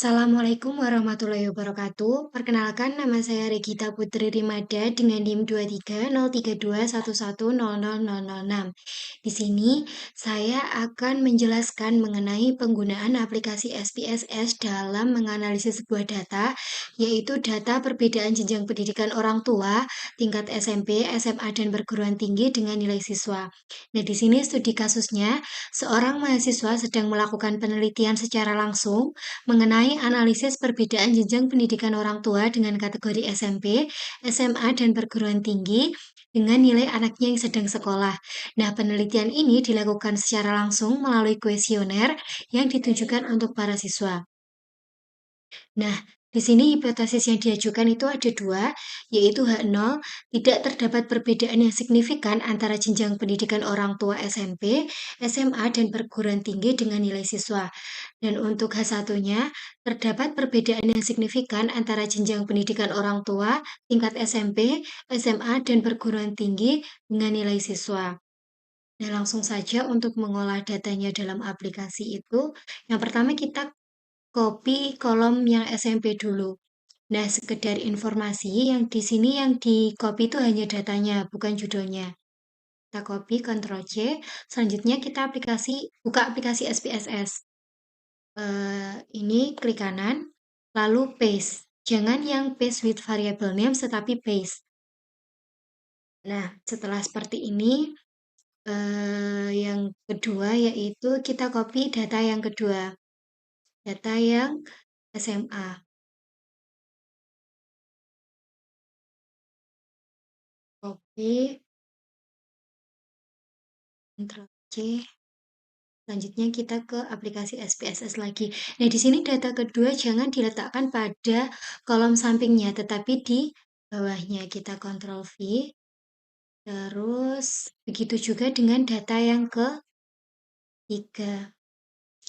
Assalamualaikum warahmatullahi wabarakatuh. Perkenalkan, nama saya Regita Putri Rimada dengan NIM 230331101006. Di sini saya akan menjelaskan mengenai penggunaan aplikasi SPSS dalam menganalisis sebuah data, yaitu data perbedaan jenjang pendidikan orang tua, tingkat SMP, SMA, dan perguruan tinggi dengan nilai siswa. Nah, di sini studi kasusnya, seorang mahasiswa sedang melakukan penelitian secara langsung mengenai analisis perbedaan jenjang pendidikan orang tua dengan kategori SMP, SMA, dan perguruan tinggi dengan nilai anaknya yang sedang sekolah. Nah, penelitian ini dilakukan secara langsung melalui kuesioner yang ditujukan untuk para siswa. Nah, di sini hipotesis yang diajukan itu ada dua, yaitu H0, tidak terdapat perbedaan yang signifikan antara jenjang pendidikan orang tua SMP, SMA, dan perguruan tinggi dengan nilai siswa. Dan untuk H1-nya, terdapat perbedaan yang signifikan antara jenjang pendidikan orang tua, tingkat SMP, SMA, dan perguruan tinggi dengan nilai siswa. Nah, langsung saja untuk mengolah datanya dalam aplikasi itu, yang pertama kita copy kolom yang SMP dulu. Nah, sekedar informasi, yang di sini yang di copy itu hanya datanya, bukan judulnya. Kita copy, Ctrl C. Selanjutnya kita buka aplikasi SPSS. Ini klik kanan, lalu paste. Jangan yang paste with variable name, tetapi paste. Nah, setelah seperti ini, yang kedua yaitu kita copy data yang kedua. Data yang SMA. Copy, Ctrl C. Selanjutnya kita ke aplikasi SPSS lagi. Nah, di sini data kedua jangan diletakkan pada kolom sampingnya, tetapi di bawahnya. Kita Ctrl V. Terus, begitu juga dengan data yang ketiga.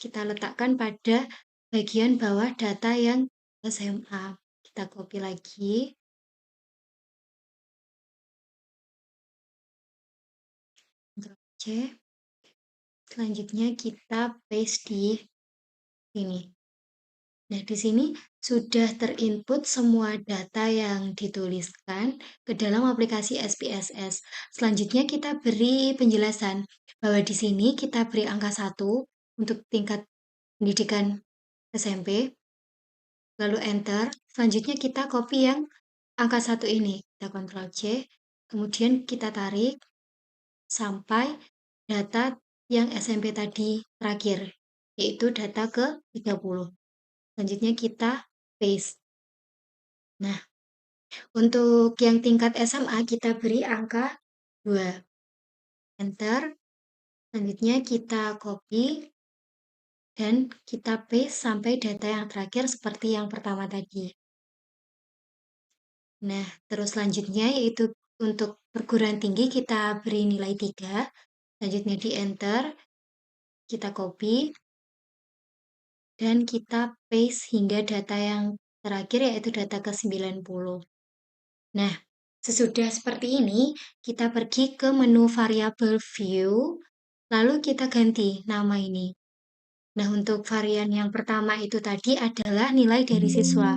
Kita letakkan pada bagian bawah data yang SMA. Kita copy lagi. Ctrl C. Selanjutnya kita paste di sini. Nah, di sini sudah terinput semua data yang dituliskan ke dalam aplikasi SPSS. Selanjutnya kita beri penjelasan bahwa di sini kita beri angka 1 untuk tingkat pendidikan SMP, lalu enter. Selanjutnya kita copy yang angka 1 ini. Kita Ctrl C, kemudian kita tarik sampai data yang SMP tadi terakhir, yaitu data ke 30. Selanjutnya kita paste. Nah, untuk yang tingkat SMA kita beri angka 2. Enter. Selanjutnya kita copy dan kita paste sampai data yang terakhir seperti yang pertama tadi. Nah, terus selanjutnya yaitu untuk perguruan tinggi kita beri nilai 3. Selanjutnya di enter. Kita copy dan kita paste hingga data yang terakhir yaitu data ke 90. Nah, sesudah seperti ini, kita pergi ke menu variable view, lalu kita ganti nama ini. Nah, untuk varian yang pertama itu tadi adalah nilai dari siswa.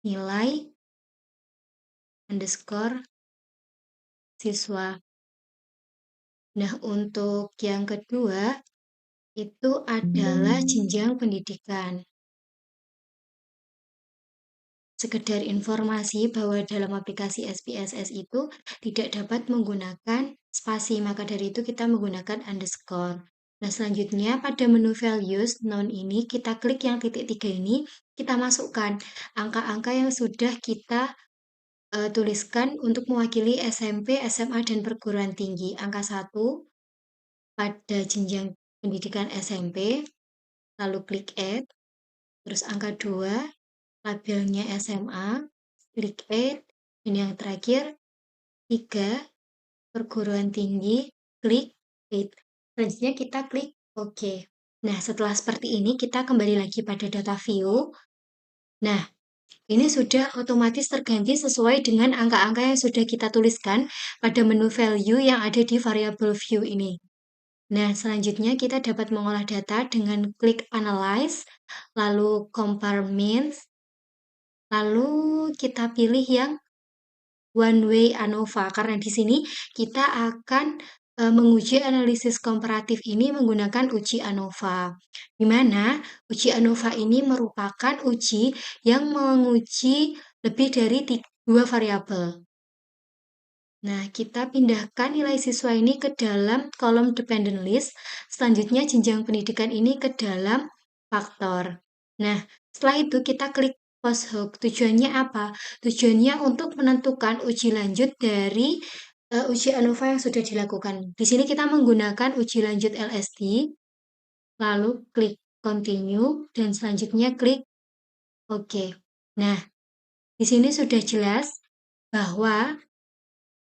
Nilai underscore siswa. Nah, untuk yang kedua, itu adalah jenjang pendidikan. Sekedar informasi bahwa dalam aplikasi SPSS itu tidak dapat menggunakan spasi, maka dari itu kita menggunakan underscore. Nah, selanjutnya pada menu values noun ini kita klik yang titik 3 ini, kita masukkan angka-angka yang sudah kita tuliskan untuk mewakili SMP, SMA, dan perguruan tinggi. Angka 1 pada jenjang pendidikan SMP, lalu klik add, terus angka 2 labelnya SMA, klik add, dan yang terakhir 3 perguruan tinggi, klik add. Selanjutnya kita klik OK. Nah, setelah seperti ini kita kembali lagi pada data view. Nah, ini sudah otomatis terganti sesuai dengan angka-angka yang sudah kita tuliskan pada menu value yang ada di variable view ini. Nah, selanjutnya kita dapat mengolah data dengan klik Analyze, lalu Compare Means, lalu kita pilih yang One Way ANOVA, karena di sini kita akan menguji analisis komparatif ini menggunakan uji ANOVA, di mana uji ANOVA ini merupakan uji yang menguji lebih dari dua variabel. Nah, kita pindahkan nilai siswa ini ke dalam kolom dependent list. Selanjutnya, jenjang pendidikan ini ke dalam faktor. Nah, setelah itu kita klik post hook. Tujuannya apa? Tujuannya untuk menentukan uji lanjut dari uji ANOVA yang sudah dilakukan. Di sini kita menggunakan uji lanjut LSD, lalu klik continue, dan selanjutnya klik OK. Nah, di sini sudah jelas bahwa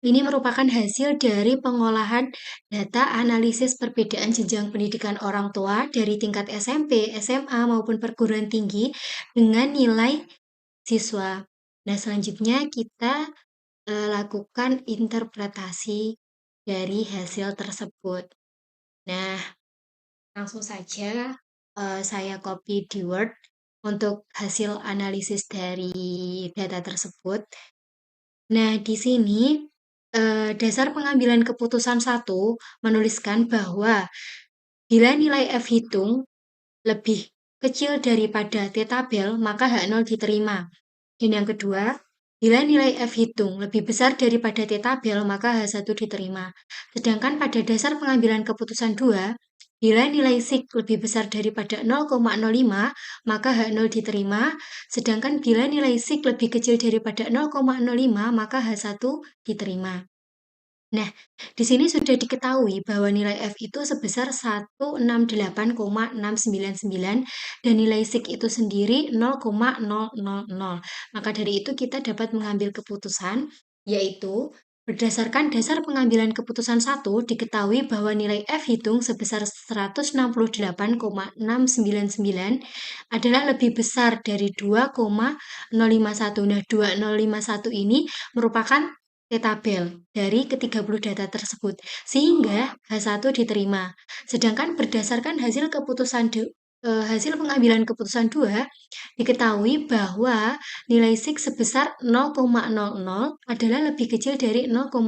ini merupakan hasil dari pengolahan data analisis perbedaan jenjang pendidikan orang tua dari tingkat SMP, SMA, maupun perguruan tinggi dengan nilai siswa. Nah, selanjutnya kita lakukan interpretasi dari hasil tersebut. Nah, langsung saja saya copy di Word untuk hasil analisis dari data tersebut. Nah, di sini dasar pengambilan keputusan 1 menuliskan bahwa bila nilai F hitung lebih kecil daripada T tabel, maka H0 diterima. Dan yang kedua, bila nilai F hitung lebih besar daripada T tabel, maka H1 diterima. Sedangkan pada dasar pengambilan keputusan 2, bila nilai SIK lebih besar daripada 0,05, maka H0 diterima. Sedangkan bila nilai SIK lebih kecil daripada 0,05, maka H1 diterima. Nah, di sini sudah diketahui bahwa nilai F itu sebesar 168,699 dan nilai SIK itu sendiri 0,000. Maka dari itu kita dapat mengambil keputusan, yaitu berdasarkan dasar pengambilan keputusan 1 diketahui bahwa nilai F hitung sebesar 168,699 adalah lebih besar dari 2,051. Nah, 2051 ini merupakan tabel dari ke-30 data tersebut, sehingga H1 diterima. Sedangkan berdasarkan hasil pengambilan keputusan 2, diketahui bahwa nilai SIK sebesar 0,00 adalah lebih kecil dari 0,05,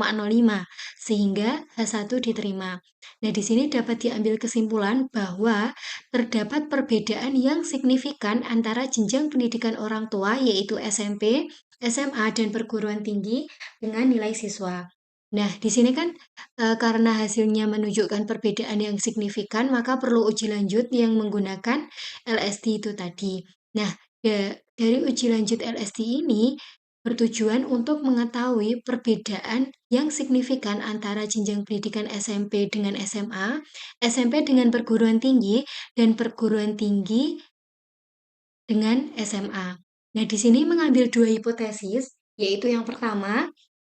sehingga H1 diterima. Nah, di sini dapat diambil kesimpulan bahwa terdapat perbedaan yang signifikan antara jenjang pendidikan orang tua, yaitu SMP, SMA, dan perguruan tinggi dengan nilai siswa. Nah, di sini kan karena hasilnya menunjukkan perbedaan yang signifikan, maka perlu uji lanjut yang menggunakan LSD itu tadi. Nah, dari uji lanjut LSD ini bertujuan untuk mengetahui perbedaan yang signifikan antara jenjang pendidikan SMP dengan SMA, SMP dengan perguruan tinggi, dan perguruan tinggi dengan SMA. Nah, di sini mengambil dua hipotesis, yaitu yang pertama,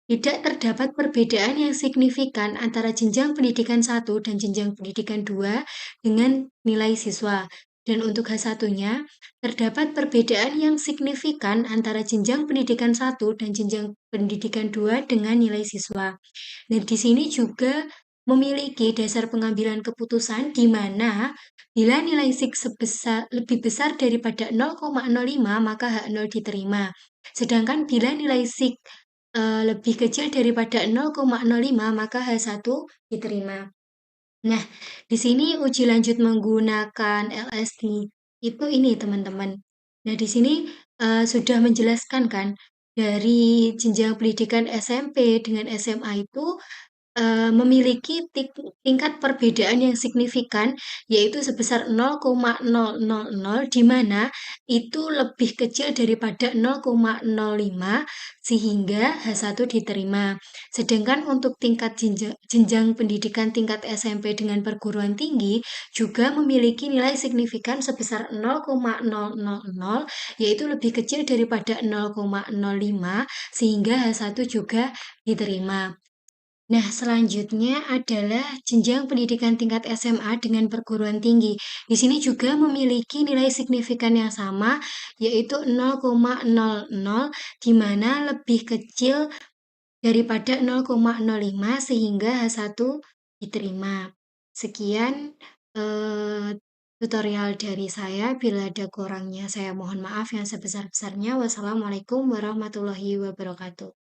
tidak terdapat perbedaan yang signifikan antara jenjang pendidikan 1 dan jenjang pendidikan 2 dengan nilai siswa. Dan untuk H1-nya, terdapat perbedaan yang signifikan antara jenjang pendidikan 1 dan jenjang pendidikan 2 dengan nilai siswa. Dan di sini juga memiliki dasar pengambilan keputusan di mana bila nilai SIK lebih besar daripada 0,05, maka H0 diterima. Sedangkan bila nilai SIK lebih kecil daripada 0,05, maka H1 diterima. Nah, di sini uji lanjut menggunakan LSD itu ini teman-teman. Nah, di sini sudah menjelaskan kan dari jenjang pendidikan SMP dengan SMA itu memiliki tingkat perbedaan yang signifikan, yaitu sebesar 0,000, di mana itu lebih kecil daripada 0,05, sehingga H1 diterima. Sedangkan untuk tingkat jenjang pendidikan tingkat SMP dengan perguruan tinggi juga memiliki nilai signifikan sebesar 0,000, yaitu lebih kecil daripada 0,05, sehingga H1 juga diterima. Nah, selanjutnya adalah jenjang pendidikan tingkat SMA dengan perguruan tinggi. Di sini juga memiliki nilai signifikan yang sama, yaitu 0,00, di mana lebih kecil daripada 0,05, sehingga H1 diterima. Sekian, tutorial dari saya, bila ada kurangnya saya mohon maaf yang sebesar-besarnya. Wassalamualaikum warahmatullahi wabarakatuh.